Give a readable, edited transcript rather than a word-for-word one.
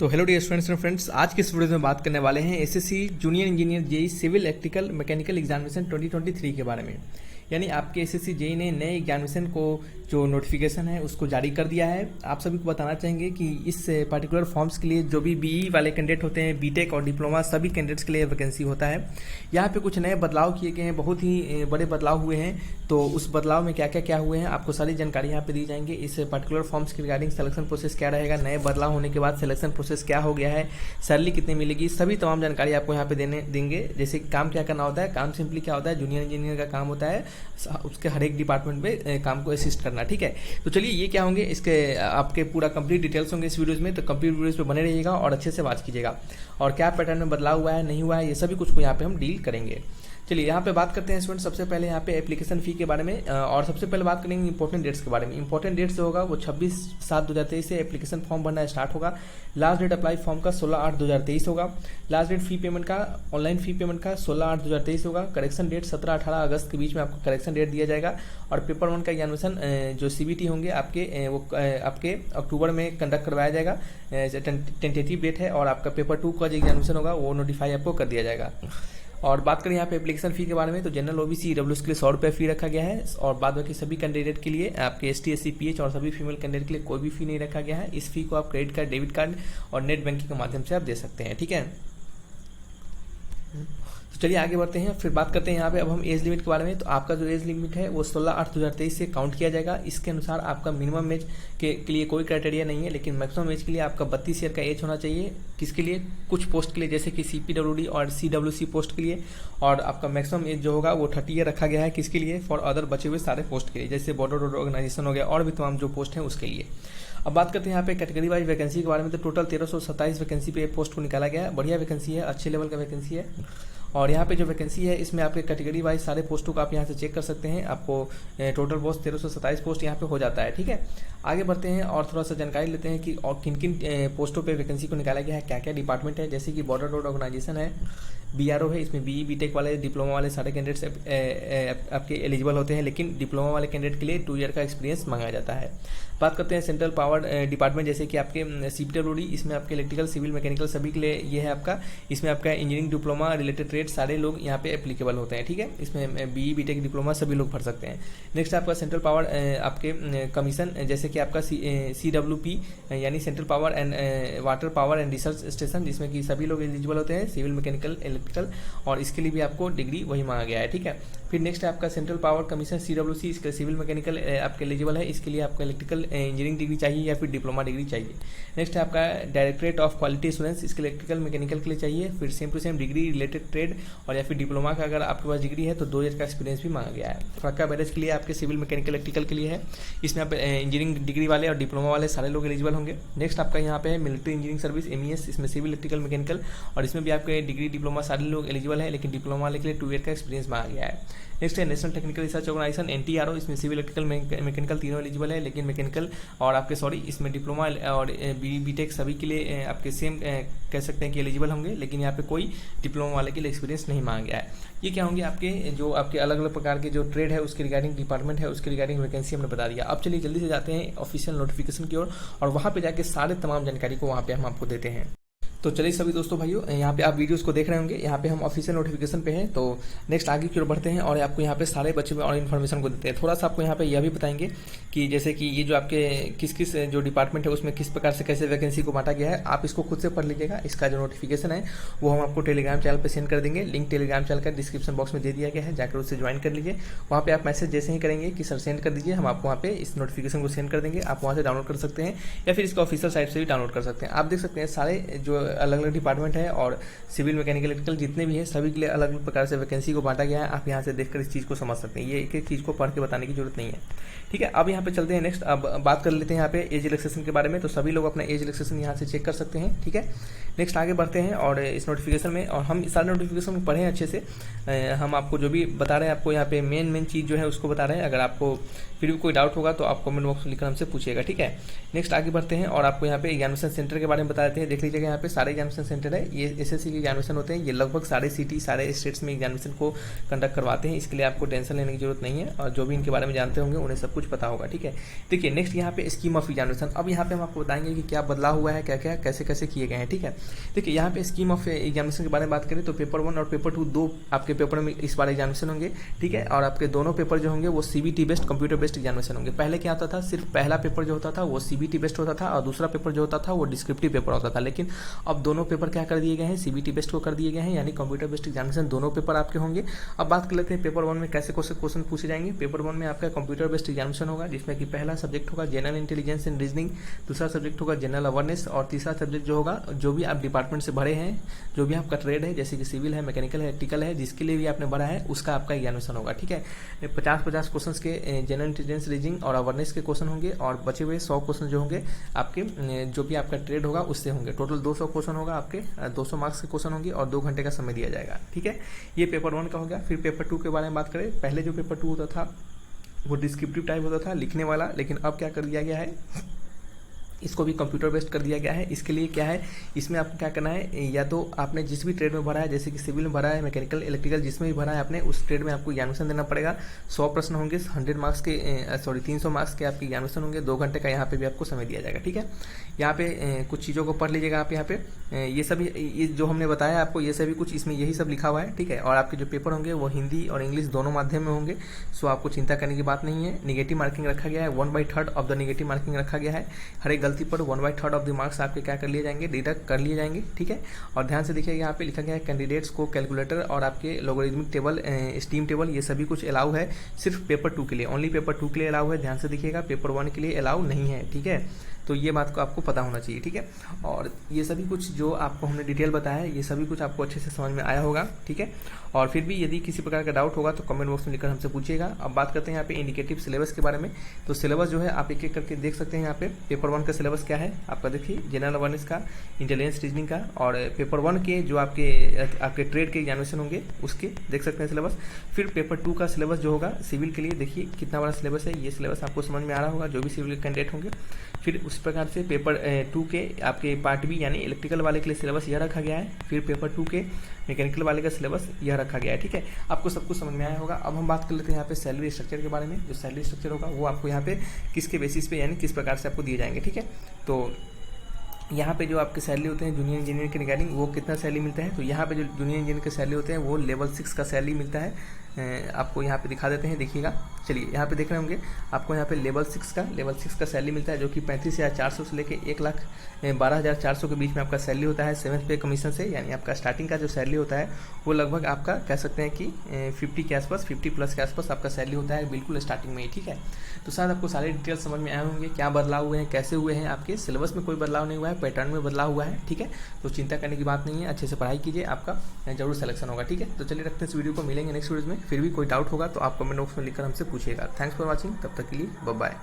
तो hello dear students and friends, आज के इस वीडियो में बात करने वाले हैं SSC junior engineer JE civil electrical mechanical examination 2023 के बारे में। यानी आपके एसएससी जेई ने नए एग्जामिनेशन को जो नोटिफिकेशन है उसको जारी कर दिया है। आप सभी को बताना चाहेंगे कि इस पर्टिकुलर फॉर्म्स के लिए जो भी बीई वाले कैंडिडेट होते हैं, बीटेक और डिप्लोमा सभी कैंडिडेट्स के लिए वैकेंसी होता है। यहाँ पे कुछ नए बदलाव किए गए हैं, बहुत ही बड़े बदलाव हुए हैं। तो उस बदलाव में क्या क्या हुए हैं आपको सारी जानकारी यहाँ पे दी जाएंगे। इस पर्टिकुलर फॉर्म्स के रिगार्डिंग सिलेक्शन प्रोसेस क्या रहेगा, नए बदलाव होने के बाद सिलेक्शन प्रोसेस क्या हो गया है, सैलरी कितनी मिलेगी, सभी तमाम जानकारी आपको यहाँ पे देंगे। जैसे काम क्या करना होता है, काम सिंपली क्या होता है, जूनियर इंजीनियर का काम होता है उसके हर एक डिपार्टमेंट में काम को असिस्ट करना। ठीक है, तो चलिए ये क्या होंगे, इसके आपके पूरा कंप्लीट डिटेल्स होंगे इस वीडियोस में। तो कंप्लीट वीडियोस पे बने रहिएगा और अच्छे से बात कीजिएगा, और क्या पैटर्न में बदलाव हुआ है नहीं हुआ है ये सभी कुछ को यहाँ पे हम डील करेंगे। चलिए यहाँ पे बात करते हैं स्टूडेंट। सबसे पहले यहाँ पे एप्लीकेशन फ़ी के बारे में, और सबसे पहले बात करेंगे इंपॉर्टेंट डेट्स के बारे में। इंपॉर्टेंट डेट्स जो होगा वो 26/7/2023 से एप्लीकेशन फॉर्म भरना स्टार्ट होगा। लास्ट डेट अप्लाई फॉर्म का 16/8/2023 होगा। लास्ट डेट फी पेमेंट का, ऑनलाइन फी पेमेंट का 16/8/2023 होगा। करेक्शन डेट 17-18 अगस्त के बीच में आपको करेक्शन डेट दिया जाएगा। और पेपर 1 का एग्जामिनेशन जो सीबीटी होंगे आपके वो आपके अक्टूबर में कंडक्ट करवाया जाएगा, टेंटेटिव डेट है। और आपका पेपर 2 का जो एग्जामिनेशन होगा वो नोटिफाई आपको कर दिया जाएगा। और बात करें यहाँ पे एप्लीकेशन फ़ी के बारे में, तो जनरल ओबीसी ईडब्ल्यूएस के लिए 100 रुपये फ़ी रखा गया है। और बाद बाकी सभी कैंडिडेट के लिए आपके एसटी एससी पीएच और सभी फीमेल कैंडिडेट के लिए कोई भी फ़ी नहीं रखा गया है। इस फी को आप क्रेडिट कार्ड, डेबिट कार्ड और नेट बैंकिंग के माध्यम से आप दे सकते हैं। ठीक है, चलिए आगे बढ़ते हैं। फिर बात करते हैं यहाँ पे अब हम एज लिमिट के बारे में। तो आपका जो एज लिमिट है वो 16/8/2023 से काउंट किया जाएगा। इसके अनुसार आपका मिनिमम एज के लिए कोई क्राइटेरिया नहीं है, लेकिन मैक्सिमम एज के लिए आपका 32 ईयर का एज होना चाहिए। किसके लिए, कुछ पोस्ट के लिए जैसे कि सीपीडब्ल्यूडी और सीडब्ल्यूसी पोस्ट के लिए। और आपका मैक्सिमम एज जो होगा वो 30 ईयर रखा गया है। किसके लिए, फॉर अदर बचे हुए सारे पोस्ट के लिए, जैसे बॉर्डर ऑर्गेनाइजेशन हो गया और भी तमाम जो पोस्ट हैं उसके लिए। अब बात करते हैं यहाँ पे कैटेगरी वाइज वैकेंसी के बारे में। तो टोटल 1327 वैकेंसी पे पोस्ट को निकाला गया है। बढ़िया वैकेंसी है, अच्छे लेवल का वैकेंसी है। और यहाँ पे जो वैकेंसी है इसमें आपके कैटेगरी वाइज सारे पोस्टों को आप यहाँ से चेक कर सकते हैं। आपको टोटल पोस्ट 1327 पोस्ट यहाँ पे हो जाता है। ठीक है, आगे बढ़ते हैं और थोड़ा सा जानकारी लेते हैं कि और किन किन पोस्टों पे वैकेंसी को निकाला गया है, क्या क्या डिपार्टमेंट है। जैसे कि बॉर्डर रोड ऑर्गेनाइजेशन है, बीआरओ है, इसमें बीई बीटेक वाले, डिप्लोमा वाले सारे कैंडिडेट्स आपके एलिजिबल होते हैं, लेकिन डिप्लोमा वाले कैंडिडेट के लिए 2 ईयर का एक्सपीरियंस मांगा जाता है। बात करते हैं सेंट्रल पावर डिपार्टमेंट, जैसे कि आपके सीपीडब्ल्यूडी, इसमें आपके इलेक्ट्रिकल, सिविल, मैकेनिकल सभी के लिए ये है आपका। इसमें आपका इंजीनियरिंग, डिप्लोमा, रिलेटेड ट्रेड सारे लोग यहाँ पे एप्लीकेबल होते हैं। ठीक है, इसमें बीई बीटेक डिप्लोमा सभी लोग भर सकते हैं। नेक्स्ट आपका सेंट्रल पावर आपके कमीशन, जैसे कि आपका CWP यानी central power and water power and research station, जिसमें कि सभी लोग एलिजिबल होते हैं, सिविल, मैकेनिकल, इलेक्ट्रिकल, और इसके लिए भी आपको डिग्री वही मांगा गया है। ठीक है, फिर नेक्स्ट है आपका सेंट्रल पावर कमीशन CWC, इसके सिविल मैकेनिकल आपके एलिजिबल है, इसके लिए आपको इलेक्ट्रिकल इंजीनियरिंग डिग्री चाहिए या फिर डिप्लोमा डिग्री चाहिए। नेक्स्ट है आपका डायरेक्टरेट ऑफ क्वालिटी एश्योरेंस, इसके इलेक्ट्रिकल मैकेनिकल के लिए चाहिए। फिर same to same degree related trade और या फिर डिप्लोमा का अगर आपके पास डिग्री है तो 2 ईयर का एक्सपीरियंस भी मांगा गया है। फक्का बैरेज के लिए आपके सिविल, मैकेनिकल, इलेक्ट्रिकल के लिए है, इसमें आप इंजीनियरिंग डिग्री वाले और डिप्लोमा वाले सारे लोग एलिजिबल होंगे। नेक्स्ट आपका यहाँ पे है मिलिट्री इंजीनियरिंग सर्विस MES, इसमें सिविल, इलेक्ट्रिकल, मैकेनिकल और इसमें भी आपके डिग्री, डिप्लोमा सारे लोग एलिजिबल है, लेकिन डिप्लोमा वाले के लिए 2 ईयर का एक्सपीरियंस मांगा गया है। नेक्स्ट है national technical research organisation NTRO, इसमें सिविल, इलेक्ट्रिकल, मैकेनिकल तीनों एलिजिबल है, लेकिन मैकेनिकल और आपके इसमें डिप्लोमा और बीटेक सभी के लिए आपके सेम कह सकते हैं कि एलिजिबल होंगे, लेकिन यहाँ पे कोई डिप्लोमा वाले के लिए एक्सपीरियंस नहीं मांगा गया है। ये क्या होंगे आपके जो आपके अलग अलग प्रकार के जो ट्रेड है उसके रिगार्डिंग डिपार्टमेंट है, उसके रिगार्डिंग वैकेंसी हमने बता दिया। अब चलिए जल्दी से जाते हैं ऑफिशियल नोटिफिकेशन की ओर, और वहाँ पे जाके सारे तमाम जानकारी को वहाँ पे हम आपको देते हैं। तो चलिए सभी दोस्तों भाइयों, यहाँ पे आप वीडियोस को देख रहे होंगे, यहाँ पे हम ऑफिशियल नोटिफिकेशन पे हैं। तो नेक्स्ट आगे की ओर बढ़ते हैं और आपको यहाँ पे सारे बचे हुए और इन्फॉर्मेशन को देते हैं। थोड़ा सा आपको यहाँ पे यह भी बताएंगे कि जैसे कि ये जो आपके किस किस जो डिपार्टमेंट है उसमें किस प्रकार से कैसे वैकेंसी को बांटा गया है, आप इसको खुद से पढ़ लीजिएगा। इसका जो नोटिफिकेशन है वो हम आपको टेलीग्राम चैनल पर सेंड कर देंगे। लिंक टेलीग्राम चैनल का डिस्क्रिप्शन बॉक्स में दे दिया गया है, जाकर उससे ज्वाइन कर लीजिए। वहाँ पे आप मैसेज जैसे ही करेंगे कि सर सेंड कर दीजिए, हम आपको वहाँ पे इस नोटिफिकेशन को सेंड कर देंगे। आप वहाँ से डाउनलोड कर सकते हैं या फिर इसका ऑफिशियल साइट से भी डाउनलोड कर सकते हैं। आप देख सकते हैं सारे जो अलग अलग डिपार्टमेंट है और सिविल, मैकेनिकल, इलेक्ट्रिकल जितने भी है सभी के लिए अलग अलग प्रकार से वैकेंसी को बांटा गया है। आप यहाँ से देखकर इस चीज़ को समझ सकते हैं, ये एक एक चीज़ को पढ़ के बताने की जरूरत नहीं है। ठीक है, अब यहाँ पे चलते हैं नेक्स्ट। अब बात कर लेते हैं यहाँ पे एज रिलैक्सेशन के बारे में। तो सभी लोग अपना एज रिलैक्सेशन यहाँ से चेक कर सकते हैं। ठीक है, नेक्स्ट आगे बढ़ते हैं और इस नोटिफिकेशन में, और हम सारे नोटिफिकेशन को पढ़ें अच्छे से। हम आपको जो भी बता रहे हैं, आपको यहाँ पे मेन चीज़ जो है उसको बता रहे हैं। अगर आपको फिर भी कोई डाउट होगा तो आप कमेंट बॉक्स में लिखकर हमसे पूछिएगा। ठीक है, नेक्स्ट आगे बढ़ते हैं और आपको यहाँ पे एग्जामिनेशन सेंटर के बारे में बता देते हैं। देख लीजिएगा यहाँ पे सारे एग्जामिनेशन सेंटर है, ये एसएससी के एग्जामिनेशन होते हैं, ये लगभग सारे सिटी सारे स्टेट्स में एग्जामिनेशन को कंडक्ट करवाते हैं, इसके लिए आपको टेंशन लेने की जरूरत नहीं है, और जो भी इनके बारे में जानते होंगे उन्हें सब कुछ पता होगा। ठीक है, देखिए नेक्स्ट यहाँ पे स्कीम ऑफ एग्जामिनेशन। अब यहाँ पे हम आपको बताएंगे कि क्या बदलाव हुआ है, क्या क्या कैसे कैसे किए गए हैं। ठीक है, देखिए यहाँ पे स्कीम ऑफ एग्जामिनेशन के बारे में बात करें तो पेपर 1 और पेपर 2 दो आपके पेपर में इस बार एग्जामिनेशन होंगे। ठीक है, और आपके दोनों पेपर जो होंगे वो CBT based computer based examination होंगे। पहले क्या होता था, सिर्फ पहला पेपर जो होता था वो सीबीटी बेस्ड होता था और दूसरा पेपर जो होता था वो डिस्क्रिप्टिव पेपर होता था, लेकिन अब दोनों पेपर क्या कर दिए गए हैं, सीबीटी बेस्ड को कर दिए गए हैं, यानी कंप्यूटर बेस्ड एग्जामिनेशन दोनों पेपर आपके होंगे। अब बात कर लेते हैं पेपर 1 में कैसे क्वेश्चन पूछे जाएंगे। पेपर 1 में आपका कंप्यूटर बेस्ड एग्जामिनेशन होगा, जिसमें कि पहला सब्जेक्ट होगा जनरल इंटेलिजेंस एंड रीजनिंग, दूसरा सब्जेक्ट होगा जनरल अवेयरनेस, और तीसरा सब्जेक्ट जो होगा जो भी आप डिपार्टमेंट से भरे हैं, जो भी आपका ट्रेड है जैसे कि सिविल है, मैकेनिकल है, इलेक्ट्रिकल है, जिसके लिए भी आपने भरा है उसका आपका एग्जामिनेशन होगा। ठीक है, 50-50 क्वेश्चन के जनरल इंटेलिजेंस रीजनिंग और अवेयरनेस के क्वेश्चन होंगे, और बचे हुए 100 क्वेश्चन जो होंगे आपके जो भी आपका ट्रेड होगा उससे होंगे। टोटल 200 क्वेश्चन होगा, आपके 200 मार्क्स के क्वेश्चन होंगे और 2 घंटे का समय दिया जाएगा। ठीक है, ये पेपर 1 का हो गया। फिर पेपर 2 के बारे में बात करें, पहले जो पेपर 2 होता था वो डिस्क्रिप्टिव टाइप होता था, लिखने वाला, लेकिन अब क्या कर दिया गया है, इसको भी कंप्यूटर बेस्ड कर दिया गया है। इसके लिए क्या है, इसमें आपको क्या करना है, या तो आपने जिस भी ट्रेड में भरा है, जैसे कि सिविल में भरा है, मैकेनिकल, इलेक्ट्रिकल, जिसमें भी भरा है आपने, उस ट्रेड में आपको एग्जामिनेशन देना पड़ेगा। 100 प्रश्न होंगे, 100 मार्क्स के 300 मार्क्स के आपके एग्जामिनेशन होंगे, 2 घंटे का यहाँ पे भी आपको समय दिया जाएगा। ठीक है, यहाँ पे कुछ चीज़ों को पढ़ लीजिएगा आप। यहाँ पे ये सभी ये जो हमने बताया आपको, ये सभी कुछ इसमें यही सब लिखा हुआ है। ठीक है, और आपके जो पेपर होंगे वो हिंदी और इंग्लिश दोनों माध्यम में होंगे, सो आपको चिंता करने की बात नहीं है। निगेटिव मार्किंग रखा गया है, 1/3 ऑफ द निगेटिव मार्किंग रखा गया है। हर एक गलती पर 1/3 ऑफ द मार्क्स आपके क्या कर लिए जाएंगे, डिडक्ट कर लिए जाएंगे। ठीक है, और ध्यान से देखिएगा यहाँ पे लिखा गया है कैंडिडेट्स को कैलकुलेटर और आपके लॉगरिथमिक टेबल, स्टीम टेबल, ये सभी कुछ अलाउ है सिर्फ पेपर 2 के लिए, ओनली पेपर 2 के लिए अलाउ है। ध्यान से देखिएगा, पेपर 1 के लिए अलाउ नहीं है। ठीक है, तो ये बात को आपको पता होना चाहिए। ठीक है, और ये सभी कुछ जो आपको हमने डिटेल बताया है, ये सभी कुछ आपको अच्छे से समझ में आया होगा। ठीक है, और फिर भी यदि किसी प्रकार का डाउट होगा तो कमेंट बॉक्स में लिखकर हमसे पूछिएगा। अब बात करते हैं यहाँ पे इंडिकेटिव सिलेबस के बारे में। तो सिलेबस जो है आप एक एक करके देख सकते हैं। यहाँ पे पेपर 1 का सिलेबस क्या है आपका, देखिए जनरल अवेयरनेस का, इंटेलिजेंस रीजनिंग का, और पेपर 1 के जो आपके ट्रेड के एग्जामिनेशन होंगे उसके देख सकते हैं सिलेबस। फिर पेपर 2 का सिलेबस जो होगा सिविल के लिए, देखिए कितना बड़ा सिलेबस है, ये सिलेबस आपको समझ में आ रहा होगा जो भी सिविल के कैंडिडेट होंगे। फिर उस प्रकार से पेपर 2 के आपके पार्ट बी यानी इलेक्ट्रिकल वाले के लिए सिलेबस यह रखा गया है। फिर पेपर 2 के मैकेनिकल वाले का सिलेबस यह रखा गया है। ठीक है, आपको सब कुछ समझ में आया होगा। अब हम बात कर लेते हैं यहाँ पे सैलरी स्ट्रक्चर के बारे में। जो सैलरी स्ट्रक्चर होगा वो आपको यहाँ पे किसके बेसिस पे यानी किस प्रकार से आपको दिए जाएंगे। ठीक है, तो यहाँ पे जो आपके सैलरी होते हैं जूनियर इंजीनियर के रिगार्डिंग, वो कितना सैलरी मिलता है, तो यहाँ पे जो जूनियर इंजीनियर के सैलरी होते हैं वो लेवल 6 का सैलरी मिलता है। आपको यहाँ पे दिखा देते हैं, देखिएगा। चलिए यहाँ पे देख रहे होंगे आपको यहाँ पे लेवल 6 का सैलरी मिलता है, जो कि 35,400 से लेके 1,12,400 के बीच में आपका सैलरी होता है 7th पे कमीशन से। यानी आपका स्टार्टिंग का जो सैलरी होता है वो लगभग आपका कह सकते हैं कि 50 के आसपास, 50+ के आसपास आपका सैलरी होता है बिल्कुल स्टार्टिंग में ही। ठीक है, तो शायद आपको सारे डिटेल समझ में आए होंगे, क्या बदलाव हुए हैं, कैसे हुए हैं। आपके सिलेबस में कोई बदलाव नहीं हुआ है, पैटर्न में बदलाव हुआ है। ठीक है, तो चिंता करने की बात नहीं है, अच्छे से पढ़ाई कीजिए, आपका जरूर सिलेक्शन होगा। ठीक है, तो चलिए रखते हैं इस वीडियो को, मिलेंगे नेक्स्ट वीडियो में। फिर भी कोई डाउट होगा तो आप कमेंट बॉक्स में लिखकर हमसे पूछिएगा। थैंक्स फॉर वॉचिंग, तब तक के लिए बाय बाय।